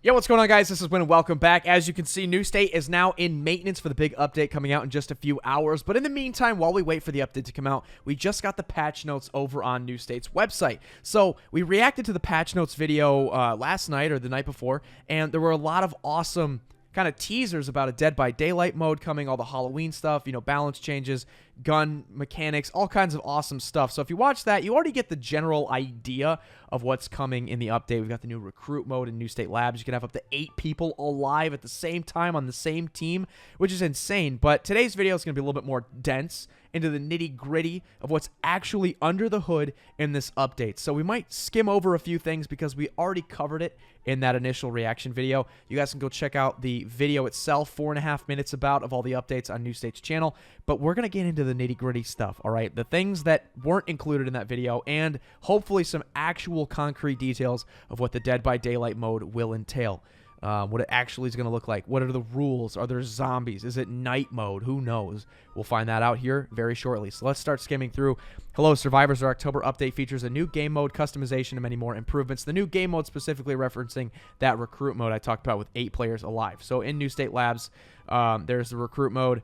Yo, what's going on, guys? This is Wynn, and welcome back. As you can see, New State is now in maintenance for the big update coming out in just a few hours. But in the meantime, while we wait for the update to come out, we just got the patch notes over on New State's website. So we reacted to the patch notes video last night or the night before, and there were a lot of awesome kind of teasers about a Dead by Daylight mode coming, all the Halloween stuff, you know, balance changes, gun mechanics, all kinds of awesome stuff. So if you watch that, you already get the general idea of what's coming in the update. We've got the new recruit mode in New State Labs. You can have up to 8 people alive at the same time on the same team, which is insane. But today's video is going to be a little bit more dense into the nitty-gritty of what's actually under the hood in this update. So we might skim over a few things because we already covered it in that initial reaction video. You guys can go check out the video itself, 4.5 minutes about of all the updates on New State's channel. But we're going to get into the nitty-gritty stuff, all right? The things that weren't included in that video, and hopefully some actual concrete details of what the Dead by Daylight mode will entail. What it actually is going to look like. What are the rules? Are there zombies? Is it night mode? Who knows? We'll find that out here very shortly. So let's start skimming through. Hello, Survivors. Our October update features a new game mode, customization, and many more improvements. The new game mode specifically referencing that recruit mode I talked about with 8 players alive. So in New State Labs, there's the recruit mode.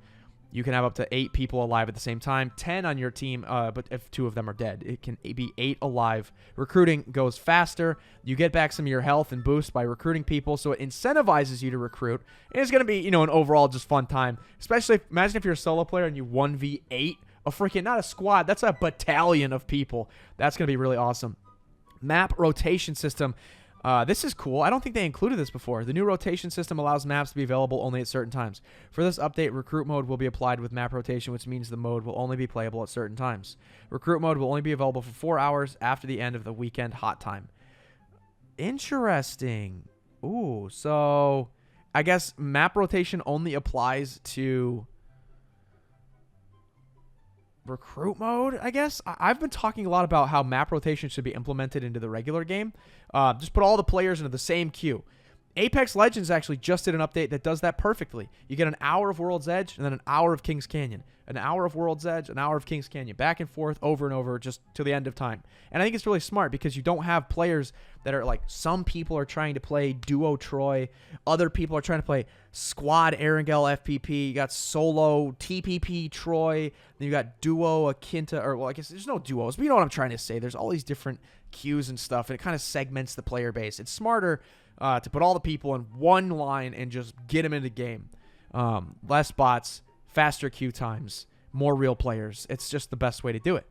You can have up to 8 people alive at the same time, 10 on your team, but if 2 of them are dead, it can be 8 alive. Recruiting goes faster. You get back some of your health and boost by recruiting people, so it incentivizes you to recruit. And it's going to be, you know, an overall just fun time. Especially, imagine if you're a solo player and you 1v8 a freaking, not a squad, that's a battalion of people. That's going to be really awesome. Map rotation system. This is cool. I don't think they included this before. The new rotation system allows maps to be available only at certain times. For this update, recruit mode will be applied with map rotation, which means the mode will only be playable at certain times. Recruit mode will only be available for 4 hours after the end of the weekend hot time. Interesting. Ooh, so I guess map rotation only applies to recruit mode, I guess. I've been talking a lot about how map rotation should be implemented into the regular game. Just put all the players into the same queue. Apex Legends actually just did an update that does that perfectly. You get an hour of World's Edge and then an hour of King's Canyon. An hour of World's Edge, an hour of King's Canyon. Back and forth, over and over, just to the end of time. And I think it's really smart because you don't have players that are like, some people are trying to play Duo Troy. Other people are trying to play Squad Erangel FPP. You got Solo TPP Troy. Then you got Duo Akinta. Or, well, I guess there's no duos, but you know what I'm trying to say. There's all these different queues and stuff, and it kind of segments the player base. It's smarter to put all the people in one line and just get them into the game. Less bots, faster queue times, more real players. It's just the best way to do it.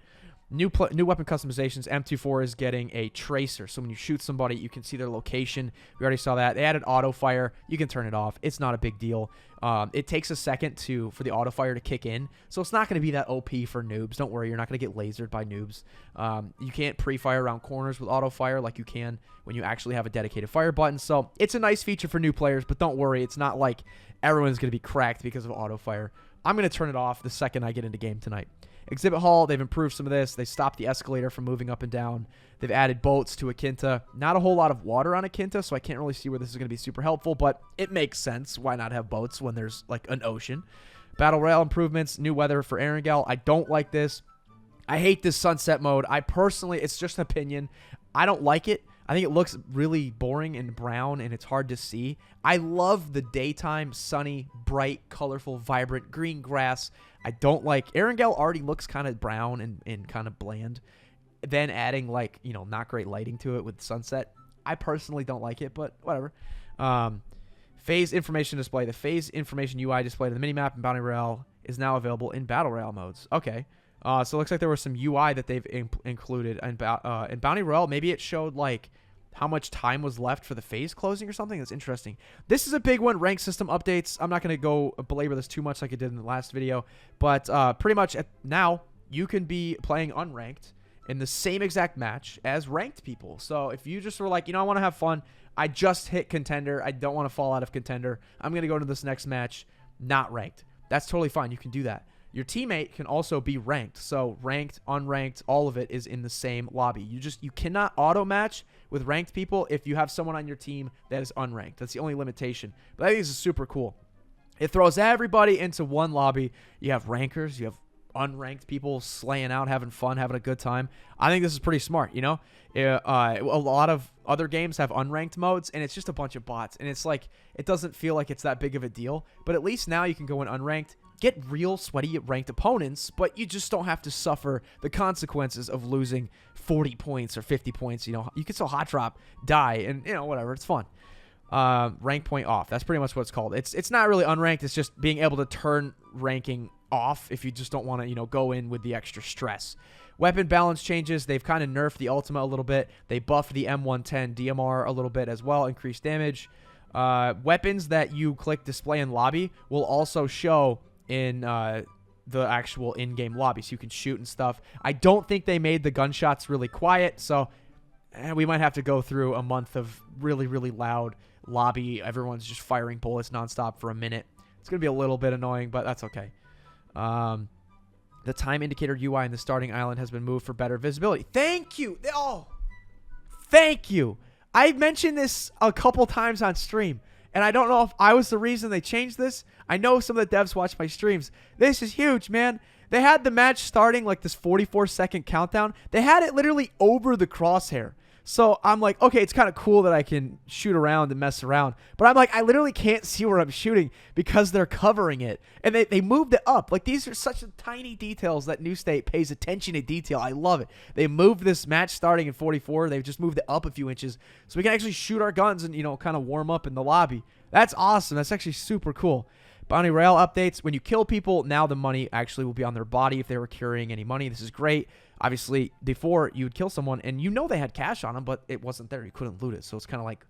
New weapon customizations. M24 is getting a tracer. So when you shoot somebody, you can see their location. We already saw that. They added auto fire. You can turn it off. It's not a big deal. It takes a second for the auto fire to kick in. So it's not going to be that OP for noobs. Don't worry. You're not going to get lasered by noobs. You can't pre-fire around corners with auto fire like you can when you actually have a dedicated fire button. So it's a nice feature for new players, but don't worry. It's not like everyone's going to be cracked because of auto fire. I'm going to turn it off the second I get into game tonight. Exhibit Hall, they've improved some of this. They stopped the escalator from moving up and down. They've added boats to Akinta. Not a whole lot of water on Akinta, so I can't really see where this is going to be super helpful, but it makes sense. Why not have boats when there's like an ocean? Battle Royale improvements, new weather for Erangel. I don't like this. I hate this sunset mode. I personally, it's just an opinion. I don't like it. I think it looks really boring and brown, and it's hard to see. I love the daytime, sunny, bright, colorful, vibrant green grass. I don't like... Erangel already looks kind of brown and kind of bland. Then adding, like, you know, not great lighting to it with sunset. I personally don't like it, but whatever. Phase information display. The phase information UI displayed in the minimap in Bounty Royale is now available in Battle Royale modes. Okay. So it looks like there was some UI that they've included in Bounty Royale. Maybe it showed, like, how much time was left for the phase closing or something. That's interesting. This is a big one, rank system updates. I'm not going to go belabor this too much like I did in the last video, but pretty much now you can be playing unranked in the same exact match as ranked people. So if you just were like, you know, I want to have fun. I just hit contender. I don't want to fall out of contender. I'm going to go into this next match not ranked. That's totally fine. You can do that. Your teammate can also be ranked. So ranked, unranked, all of it is in the same lobby. You cannot auto match with ranked people if you have someone on your team that is unranked. That's the only limitation. But I think this is super cool. It throws everybody into one lobby. You have rankers, you have unranked people slaying out, having fun, having a good time. I think this is pretty smart, you know? A lot of other games have unranked modes, and it's just a bunch of bots. And it's like, it doesn't feel like it's that big of a deal. But at least now you can go in unranked, get real sweaty ranked opponents, but you just don't have to suffer the consequences of losing 40 points or 50 points. You know, you can still hot drop, die, and, you know, whatever. It's fun. Rank point off. That's pretty much what it's called. It's not really unranked. It's just being able to turn ranking off if you just don't want to, you know, go in with the extra stress. Weapon balance changes. They've kind of nerfed the ultimate a little bit. They buffed the M110 DMR a little bit as well, increased damage. Weapons that you click display in lobby will also show in the actual in-game lobby, so you can shoot and stuff. I don't think they made the gunshots really quiet, so we might have to go through a month of really, really loud lobby. Everyone's just firing bullets nonstop for a minute. It's going to be a little bit annoying, but that's okay. The time indicator UI in the starting island has been moved for better visibility. Thank you. Oh, thank you. I mentioned this a couple times on stream, and I don't know if I was the reason they changed this. I know some of the devs watch my streams. This is huge, man. They had the match starting like this 44-second countdown. They had it literally over the crosshair. So I'm like, okay, it's kind of cool that I can shoot around and mess around. But I'm like, I literally can't see where I'm shooting because they're covering it. And they moved it up. Like, these are such tiny details that New State pays attention to detail. I love it. They moved this match starting in 44. They've just moved it up a few inches so we can actually shoot our guns and, you know, kind of warm up in the lobby. That's awesome. That's actually super cool. Bounty Royale updates. When you kill people, now the money actually will be on their body if they were carrying any money. This is great. Obviously, before you would kill someone and you know they had cash on them, but it wasn't there. You couldn't loot it. So it's kind of like,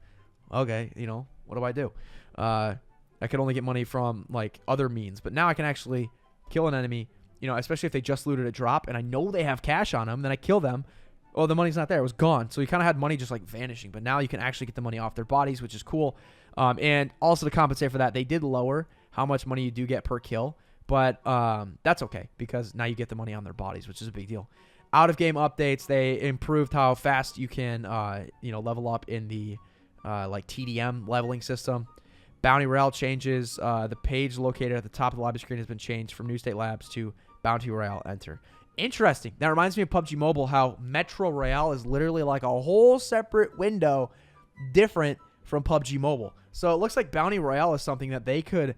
okay, you know, what do I do? I could only get money from like other means, but now I can actually kill an enemy, you know, especially if they just looted a drop and I know they have cash on them, then I kill them. Oh, the money's not there. It was gone. So you kind of had money just like vanishing, but now you can actually get the money off their bodies, which is cool. And also to compensate for that, they did lower how much money you do get per kill, but that's okay because now you get the money on their bodies, which is a big deal. Out-of-game updates, they improved how fast you can, you know, level up in the, like, TDM leveling system. Bounty Royale changes. The page located at the top of the lobby screen has been changed from New State Labs to Bounty Royale Enter. Interesting. That reminds me of PUBG Mobile, how Metro Royale is literally like a whole separate window different from PUBG Mobile. So it looks like Bounty Royale is something that they could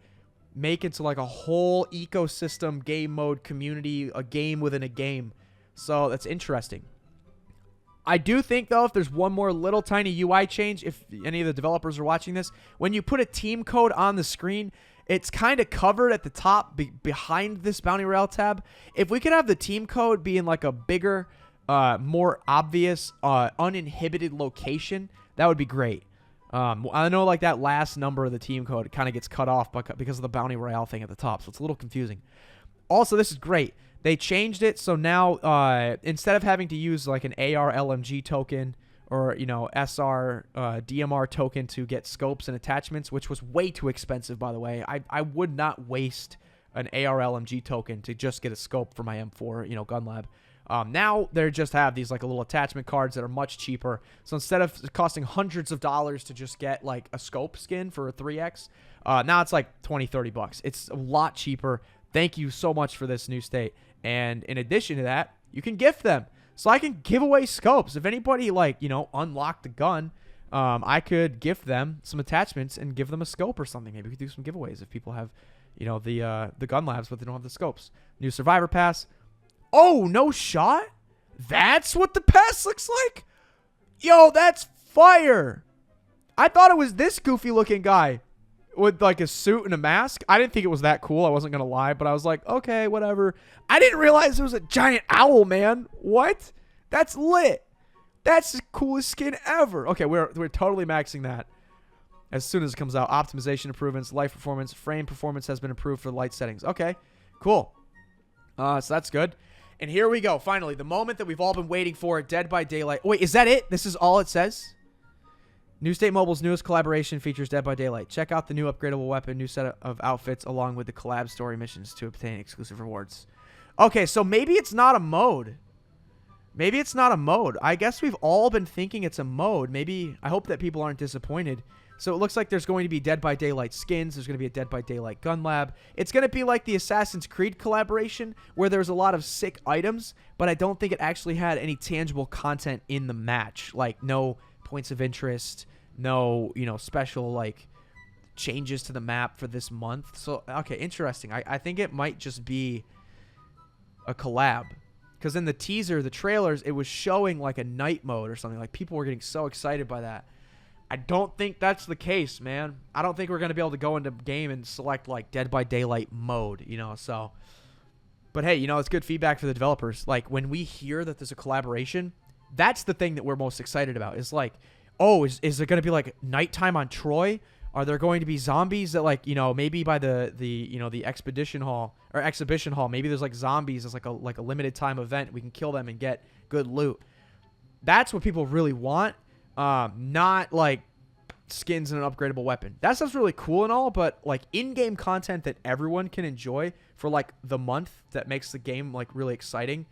make into like a whole ecosystem, game mode, community, a game within a game. So that's interesting. I do think, though, if there's one more little tiny UI change, if any of the developers are watching this, when you put a team code on the screen, it's kind of covered at the top behind this Bounty Royale tab. If we could have the team code be in like a bigger, more obvious, uninhibited location, that would be great. I know like that last number of the team code kind of gets cut off because of the Bounty Royale thing at the top, so it's a little confusing. Also, this is great. They changed it, so now instead of having to use like an AR LMG token or, you know, SR DMR token to get scopes and attachments, which was way too expensive, by the way. I would not waste an AR LMG token to just get a scope for my M4, you know, gun lab. Now they just have these like little attachment cards that are much cheaper. So instead of costing hundreds of dollars to just get like a scope skin for a 3X, now it's like 20, 30 bucks. It's a lot cheaper. Thank you so much for this, New State. And in addition to that, you can gift them. So I can give away scopes. If anybody, like, you know, unlocked a gun, I could gift them some attachments and give them a scope or something. Maybe we could do some giveaways if people have, you know, the gun labs, but they don't have the scopes. New Survivor Pass. Oh, no shot? That's what the pass looks like? Yo, that's fire. I thought it was this goofy looking guy with like a suit and a mask. I didn't think it was that cool. I wasn't going to lie, but I was like, okay, whatever. I didn't realize it was a giant owl, man. What? That's lit. That's the coolest skin ever. Okay, we're totally maxing that as soon as it comes out. Optimization improvements, light performance, frame performance has been improved for light settings. Okay, cool. So that's good. And here we go. Finally, the moment that we've all been waiting for, Dead by Daylight. Wait, is that it? This is all it says? New State Mobile's newest collaboration features Dead by Daylight. Check out the new upgradable weapon, new set of outfits, along with the collab story missions to obtain exclusive rewards. Okay, so maybe it's not a mode. Maybe it's not a mode. I guess we've all been thinking it's a mode. Maybe, I hope that people aren't disappointed So it looks like there's going to be Dead by Daylight skins. There's going to be a Dead by Daylight gun lab. It's going to be like the Assassin's Creed collaboration where there's a lot of sick items, but I don't think it actually had any tangible content in the match. Like no points of interest, no, special like changes to the map for this month. So, okay, interesting. I think it might just be a collab. Because in the teaser, the trailers, it was showing like a night mode or something. Like people were getting so excited by that. I don't think that's the case, man. I don't think we're going to be able to go into game and select like Dead by Daylight mode, so. But hey, it's good feedback for the developers. Like when we hear that there's a collaboration, that's the thing that we're most excited about. Is like, oh, is there going to be like nighttime on Troy? Are there going to be zombies that like, maybe by the expedition hall or exhibition hall, maybe there's like zombies as like a limited time event. We can kill them and get good loot. That's what people really want. Not like skins and an upgradable weapon. That stuff's really cool and all, but like in-game content that everyone can enjoy for like the month that makes the game like really exciting.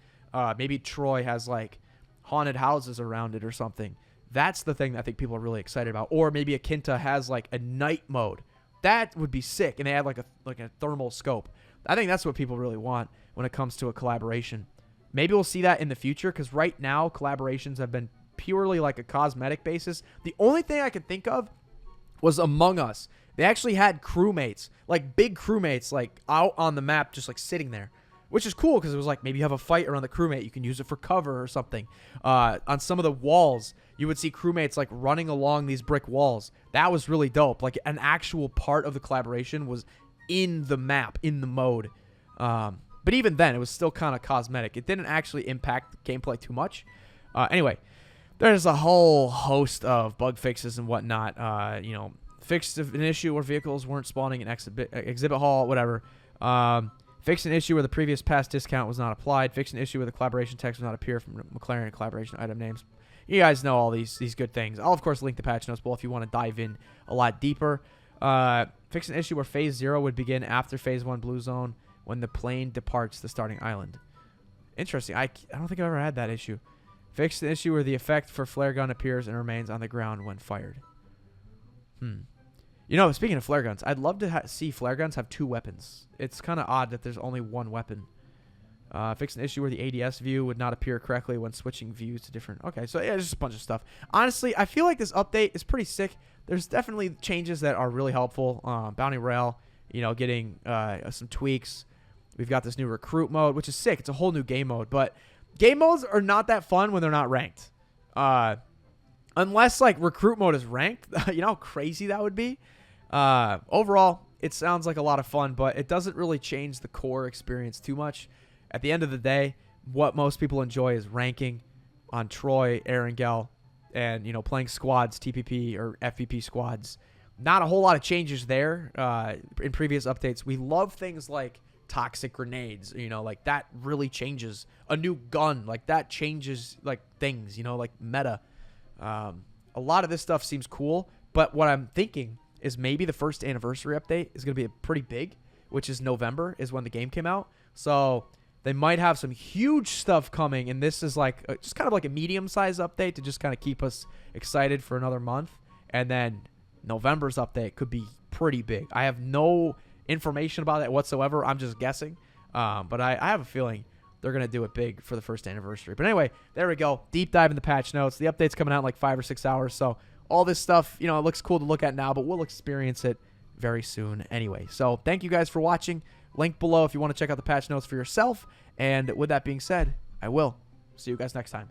Maybe Troy has like haunted houses around it or something. That's the thing that I think people are really excited about. Or maybe a Quinta has like a night mode. That would be sick. And they add like a thermal scope. I think that's what people really want when it comes to a collaboration. Maybe we'll see that in the future because right now collaborations have been purely like a cosmetic basis. The only thing I could think of was Among Us. They actually had crewmates, like big crewmates, like out on the map, just like sitting there, which is cool because it was like maybe you have a fight around the crewmate. You can use it for cover or something. On some of the walls, you would see crewmates like running along these brick walls. That was really dope. Like an actual part of the collaboration was in the map, in the mode. But even then, it was still kind of cosmetic. It didn't actually impact gameplay too much. Anyway, there's a whole host of bug fixes and whatnot. Fixed an issue where vehicles weren't spawning in exhibit hall, whatever. Fixed an issue where the previous pass discount was not applied. Fixed an issue where the collaboration text would not appear from McLaren collaboration item names. You guys know all these good things. I'll, of course, link the patch notes below if you want to dive in a lot deeper. Fixed an issue where Phase 0 would begin after Phase 1 Blue Zone when the plane departs the starting island. Interesting. I don't think I've ever had that issue. Fixed an issue where the effect for flare gun appears and remains on the ground when fired. Speaking of flare guns, I'd love to see flare guns have two weapons. It's kind of odd that there's only one weapon. Fix an issue where the ADS view would not appear correctly when switching views to different... Okay, so yeah, just a bunch of stuff. Honestly, I feel like this update is pretty sick. There's definitely changes that are really helpful. Bounty Rail, getting some tweaks. We've got this new recruit mode, which is sick. It's a whole new game mode, but game modes are not that fun when they're not ranked. Unless, like, recruit mode is ranked. You know how crazy that would be? Overall, it sounds like a lot of fun, but it doesn't really change the core experience too much. At the end of the day, what most people enjoy is ranking on Troy, Erangel, and, playing squads, TPP or FPP squads. Not a whole lot of changes there in previous updates. We love things like toxic grenades, like that really changes. A new gun, like that changes, like, things, like meta. A lot of this stuff seems cool, but what I'm thinking is maybe the first anniversary update is going to be pretty big, which is November is when the game came out. So they might have some huge stuff coming, and this is like just kind of like a medium-sized update to just kind of keep us excited for another month. And then November's update could be pretty big. I have no information about that whatsoever. I'm just guessing, but I have a feeling they're going to do it big for the first anniversary. But anyway, there we go. Deep dive in the patch notes. The update's coming out in like 5 or 6 hours, so all this stuff, it looks cool to look at now, but we'll experience it very soon anyway. So thank you guys for watching. Link below if you want to check out the patch notes for yourself. And with that being said, I will see you guys next time.